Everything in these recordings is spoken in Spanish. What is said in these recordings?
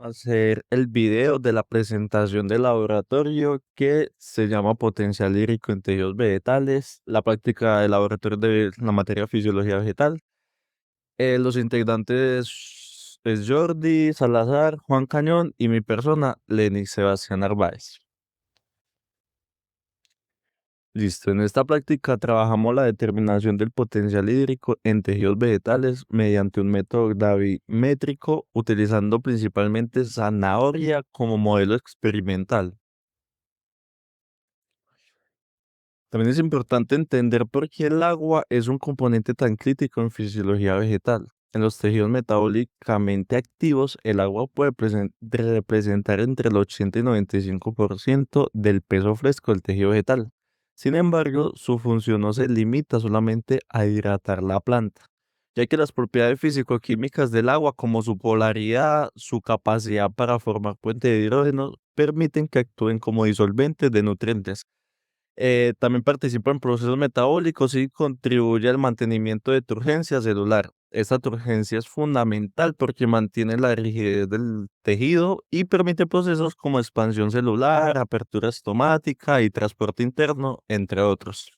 hacer el video de la presentación del laboratorio que se llama Potencial hídrico en tejidos vegetales, la práctica del laboratorio de la materia fisiología vegetal. Los integrantes es Jordi Salazar, Juan Cañón y mi persona, Lenny Sebastián Narváez. Listo, en esta práctica trabajamos la determinación del potencial hídrico en tejidos vegetales mediante un método gravimétrico utilizando principalmente zanahoria como modelo experimental. También es importante entender por qué el agua es un componente tan crítico en fisiología vegetal. En los tejidos metabólicamente activos, el agua puede representar entre el 80 y 95% del peso fresco del tejido vegetal. Sin embargo, su función no se limita solamente a hidratar la planta, ya que las propiedades físico-químicas del agua, como su polaridad, su capacidad para formar puentes de hidrógeno, permiten que actúen como disolventes de nutrientes. También participa en procesos metabólicos y contribuye al mantenimiento de turgencia celular. Esta turgencia es fundamental porque mantiene la rigidez del tejido y permite procesos como expansión celular, apertura estomática y transporte interno, entre otros.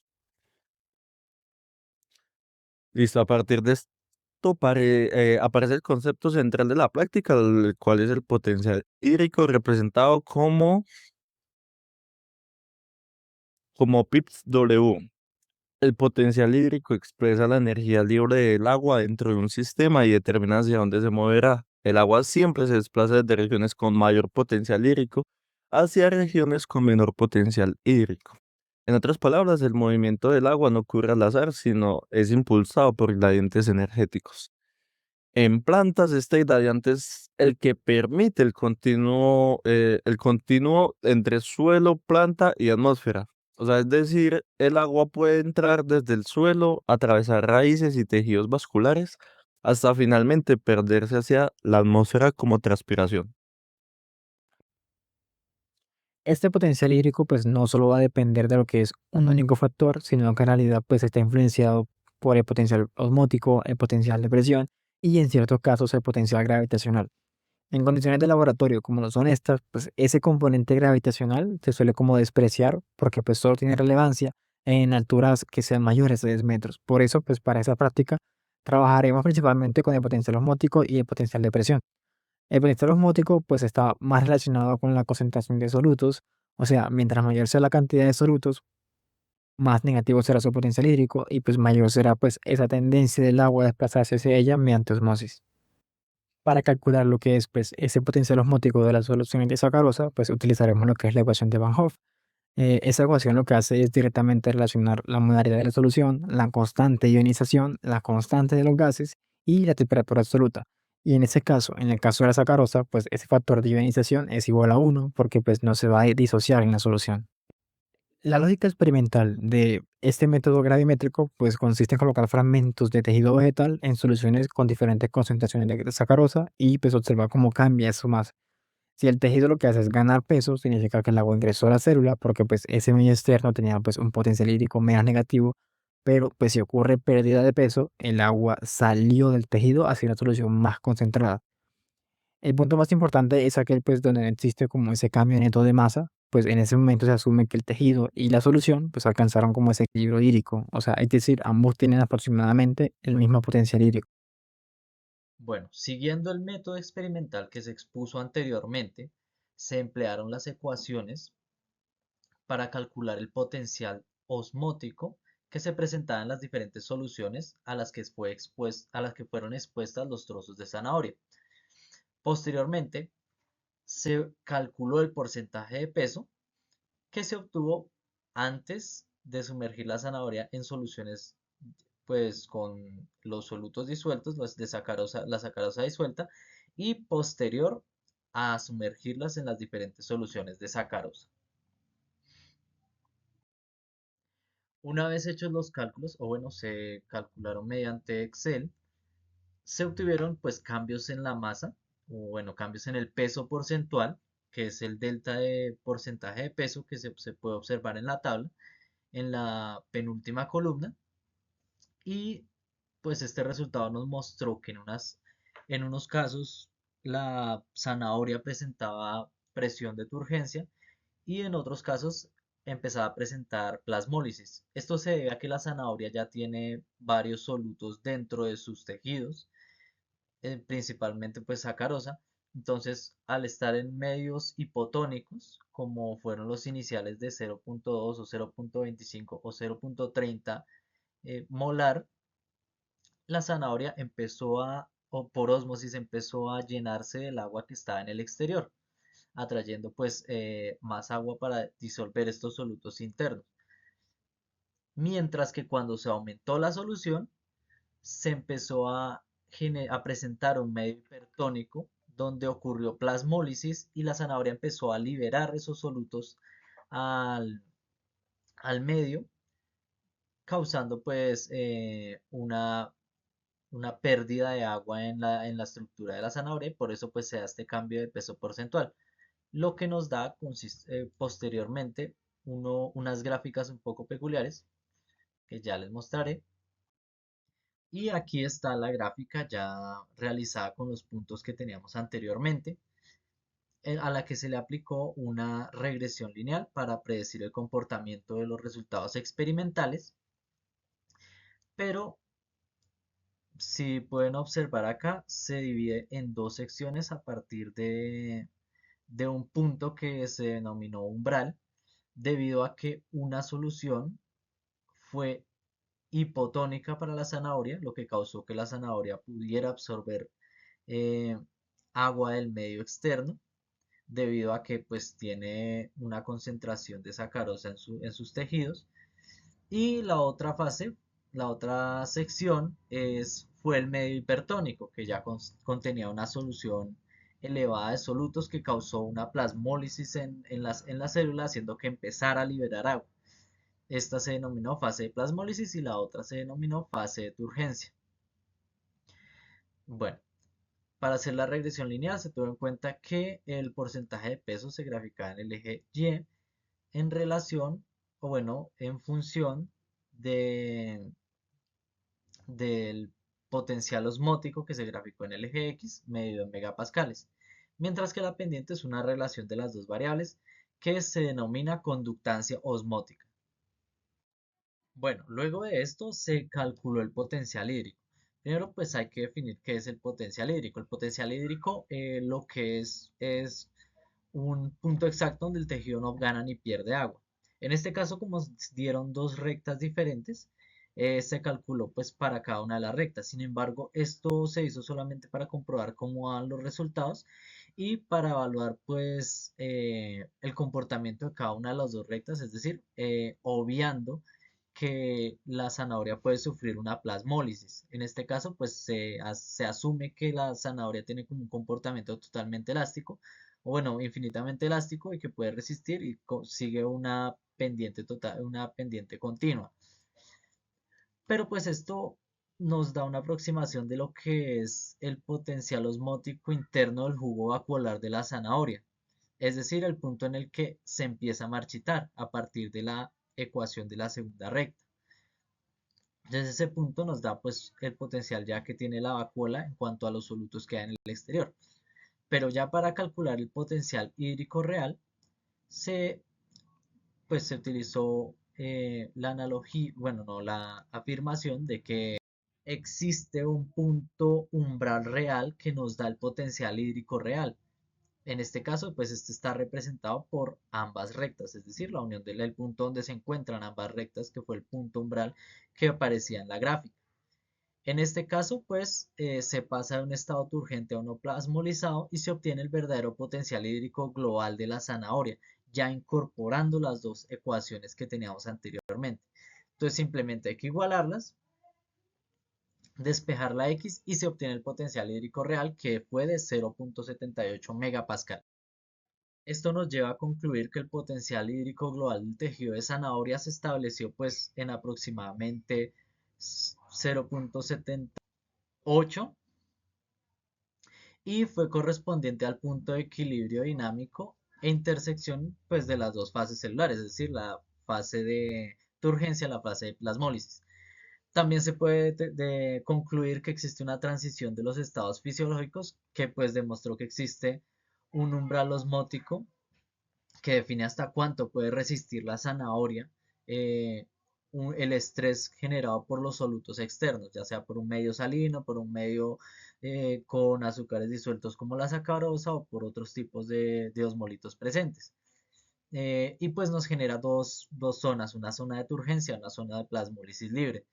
Listo, a partir de esto aparece el concepto central de la práctica, el cual es el potencial hídrico representado como PIPS-W. El potencial hídrico expresa la energía libre del agua dentro de un sistema y determina hacia dónde se moverá. El agua siempre se desplaza desde regiones con mayor potencial hídrico hacia regiones con menor potencial hídrico. En otras palabras, el movimiento del agua no ocurre al azar, sino es impulsado por gradientes energéticos. En plantas, este gradiente es el que permite el continuo entre suelo, planta y atmósfera. O sea, es decir, el agua puede entrar desde el suelo, atravesar raíces y tejidos vasculares, hasta finalmente perderse hacia la atmósfera como transpiración. Este potencial hídrico pues no solo va a depender de lo que es un único factor, sino que en realidad pues está influenciado por el potencial osmótico, el potencial de presión y en ciertos casos el potencial gravitacional. En condiciones de laboratorio como lo son estas, pues ese componente gravitacional se suele como despreciar porque pues solo tiene relevancia en alturas que sean mayores de 10 metros. Por eso pues para esa práctica trabajaremos principalmente con el potencial osmótico y el potencial de presión. El potencial osmótico pues está más relacionado con la concentración de solutos, o sea, mientras mayor sea la cantidad de solutos, más negativo será su potencial hídrico y pues mayor será pues esa tendencia del agua a desplazarse hacia ella mediante osmosis. Para calcular lo que es pues, ese potencial osmótico de las soluciones de sacarosa, pues utilizaremos lo que es la ecuación de Van Hoff. Esa ecuación lo que hace es directamente relacionar la modalidad de la solución, la constante de ionización, la constante de los gases y la temperatura absoluta. Y en ese caso, en el caso de la sacarosa, pues ese factor de ionización es igual a uno porque pues no se va a disociar en la solución. La lógica experimental de este método gravimétrico pues consiste en colocar fragmentos de tejido vegetal en soluciones con diferentes concentraciones de sacarosa y pues observar cómo cambia eso más. Si el tejido lo que hace es ganar peso, significa que el agua ingresó a la célula porque pues ese medio externo tenía pues un potencial hídrico menos negativo, pero pues si ocurre pérdida de peso, el agua salió del tejido hacia una solución más concentrada. El punto más importante es aquel, pues, donde no existe como ese cambio neto de masa, pues, en ese momento se asume que el tejido y la solución, pues, alcanzaron como ese equilibrio hídrico, o sea, es decir, ambos tienen aproximadamente el mismo potencial hídrico. Bueno, siguiendo el método experimental que se expuso anteriormente, se emplearon las ecuaciones para calcular el potencial osmótico que se presentaba en las diferentes soluciones a las que fueron expuestas los trozos de zanahoria. Posteriormente, se calculó el porcentaje de peso que se obtuvo antes de sumergir la zanahoria en soluciones pues con los solutos disueltos, la sacarosa disuelta, y posterior a sumergirlas en las diferentes soluciones de sacarosa. Una vez hechos los cálculos, o bueno, se calcularon mediante Excel, se obtuvieron pues cambios en la masa, o bueno, cambios en el peso porcentual, que es el delta de porcentaje de peso que se puede observar en la tabla, en la penúltima columna, y pues este resultado nos mostró que en unos casos la zanahoria presentaba presión de turgencia y en otros casos empezaba a presentar plasmólisis. Esto se debe a que la zanahoria ya tiene varios solutos dentro de sus tejidos, principalmente pues sacarosa. Entonces, al estar en medios hipotónicos, como fueron los iniciales de 0.2 o 0.25 o 0.30 molar, la zanahoria empezó o por ósmosis, empezó a llenarse del agua que estaba en el exterior, atrayendo pues más agua para disolver estos solutos internos. Mientras que cuando se aumentó la solución, se empezó a presentar un medio hipertónico donde ocurrió plasmólisis y la zanahoria empezó a liberar esos solutos al, al medio, causando pues una pérdida de agua en la estructura de la zanahoria y por eso pues se da este cambio de peso porcentual, lo que nos da posteriormente unas gráficas un poco peculiares que ya les mostraré. Y aquí está la gráfica ya realizada con los puntos que teníamos anteriormente, a la que se le aplicó una regresión lineal para predecir el comportamiento de los resultados experimentales. Pero si pueden observar acá, se divide en dos secciones a partir de un punto que se denominó umbral, debido a que una solución fue hipotónica para la zanahoria, lo que causó que la zanahoria pudiera absorber eh, agua del medio externo, debido a que pues tiene una concentración de sacarosa en sus tejidos. Y la otra fase, la otra sección fue el medio hipertónico, que ya contenía una solución elevada de solutos que causó una plasmólisis en la célula, haciendo que empezara a liberar agua. Esta se denominó fase de plasmólisis y la otra se denominó fase de turgencia. Bueno, para hacer la regresión lineal se tuvo en cuenta que el porcentaje de peso se graficaba en el eje Y en relación, o bueno, en función de, del potencial osmótico que se graficó en el eje X, medido en megapascales, mientras que la pendiente es una relación de las dos variables que se denomina conductancia osmótica. Bueno, luego de esto se calculó el potencial hídrico. Primero, pues hay que definir qué es el potencial hídrico. El potencial hídrico lo que es un punto exacto donde el tejido no gana ni pierde agua. En este caso, como dieron dos rectas diferentes, se calculó pues para cada una de las rectas. Sin embargo, esto se hizo solamente para comprobar cómo van los resultados y para evaluar pues el comportamiento de cada una de las dos rectas, es decir, obviando que la zanahoria puede sufrir una plasmólisis. En este caso, pues se asume que la zanahoria tiene como un comportamiento totalmente elástico, o bueno, infinitamente elástico y que puede resistir y sigue una pendiente total, una pendiente continua. Pero pues esto nos da una aproximación de lo que es el potencial osmótico interno del jugo vacuolar de la zanahoria, es decir, el punto en el que se empieza a marchitar a partir de la ecuación de la segunda recta. Desde ese punto nos da pues el potencial ya que tiene la vacuola en cuanto a los solutos que hay en el exterior. Pero ya para calcular el potencial hídrico real, se, pues, se utilizó la analogía, bueno, no, la afirmación de que existe un punto umbral real que nos da el potencial hídrico real. En este caso, pues este está representado por ambas rectas, es decir, la unión del punto donde se encuentran ambas rectas, que fue el punto umbral que aparecía en la gráfica. En este caso, pues se pasa de un estado turgente a uno plasmolizado y se obtiene el verdadero potencial hídrico global de la zanahoria, ya incorporando las dos ecuaciones que teníamos anteriormente. Entonces simplemente hay que igualarlas, despejar la X y se obtiene el potencial hídrico real que fue de 0.78 megapascal. Esto nos lleva a concluir que el potencial hídrico global del tejido de zanahoria se estableció pues en aproximadamente 0.78 y fue correspondiente al punto de equilibrio dinámico e intersección pues de las dos fases celulares, es decir, la fase de turgencia, la fase de plasmólisis. También se puede concluir que existe una transición de los estados fisiológicos que pues demostró que existe un umbral osmótico que define hasta cuánto puede resistir la zanahoria eh, el estrés generado por los solutos externos, ya sea por un medio salino, por un medio con azúcares disueltos como la sacarosa o por otros tipos de osmolitos presentes. Y pues nos genera dos zonas, una zona de turgencia, una zona de plasmólisis libre.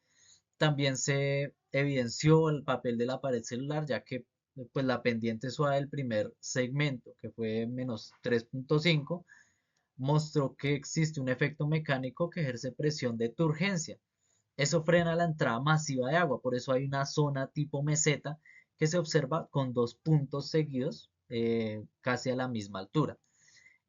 También se evidenció el papel de la pared celular, ya que pues, la pendiente suave del primer segmento, que fue menos 3.5, mostró que existe un efecto mecánico que ejerce presión de turgencia. Eso frena la entrada masiva de agua, por eso hay una zona tipo meseta que se observa con dos puntos seguidos casi a la misma altura.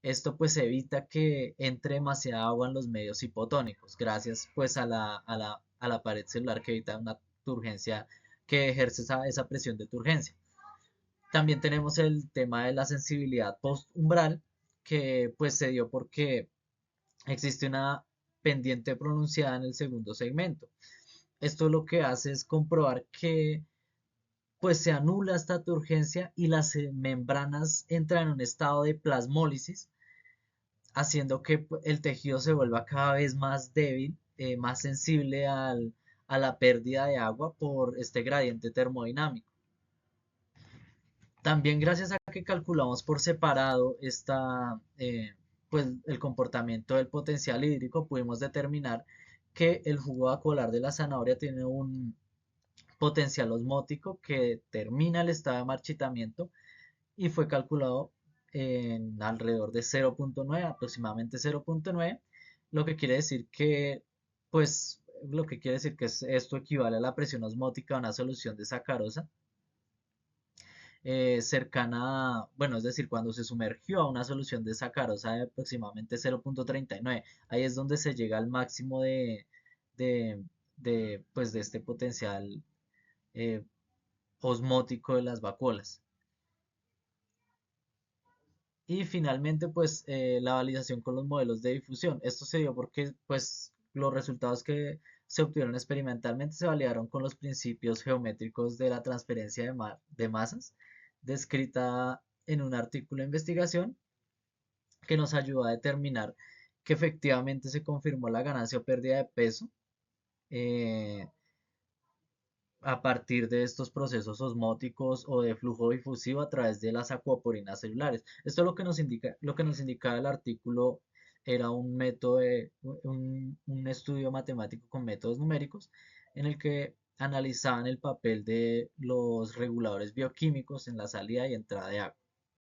Esto pues evita que entre demasiada agua en los medios hipotónicos, gracias pues a la pared celular que evita una turgencia, que ejerce esa presión de turgencia. También tenemos el tema de la sensibilidad postumbral, que pues se dio porque existe una pendiente pronunciada en el segundo segmento. Esto lo que hace es comprobar que pues se anula esta turgencia y las membranas entran en un estado de plasmólisis, haciendo que el tejido se vuelva cada vez más débil, más sensible a la pérdida de agua por este gradiente termodinámico. También gracias a que calculamos por separado pues, el comportamiento del potencial hídrico, pudimos determinar que el jugo acuolar de la zanahoria tiene un potencial osmótico que termina el estado de marchitamiento y fue calculado en alrededor de 0.9, aproximadamente 0.9, lo que quiere decir que, pues, lo que quiere decir que esto equivale a la presión osmótica de una solución de sacarosa cercana, bueno, es decir, cuando se sumergió a una solución de sacarosa de aproximadamente 0.39, ahí es donde se llega al máximo de, pues, de este potencial eh, osmótico de las vacuolas. Y finalmente, pues, la validación con los modelos de difusión. Esto se dio porque, pues, los resultados que se obtuvieron experimentalmente se validaron con los principios geométricos de la transferencia de masas, descrita en un artículo de investigación que nos ayudó a determinar que efectivamente se confirmó la ganancia o pérdida de peso eh, a partir de estos procesos osmóticos o de flujo difusivo a través de las acuaporinas celulares. Esto lo que nos indicaba el artículo era un método un estudio matemático con métodos numéricos en el que analizaban el papel de los reguladores bioquímicos en la salida y entrada de agua.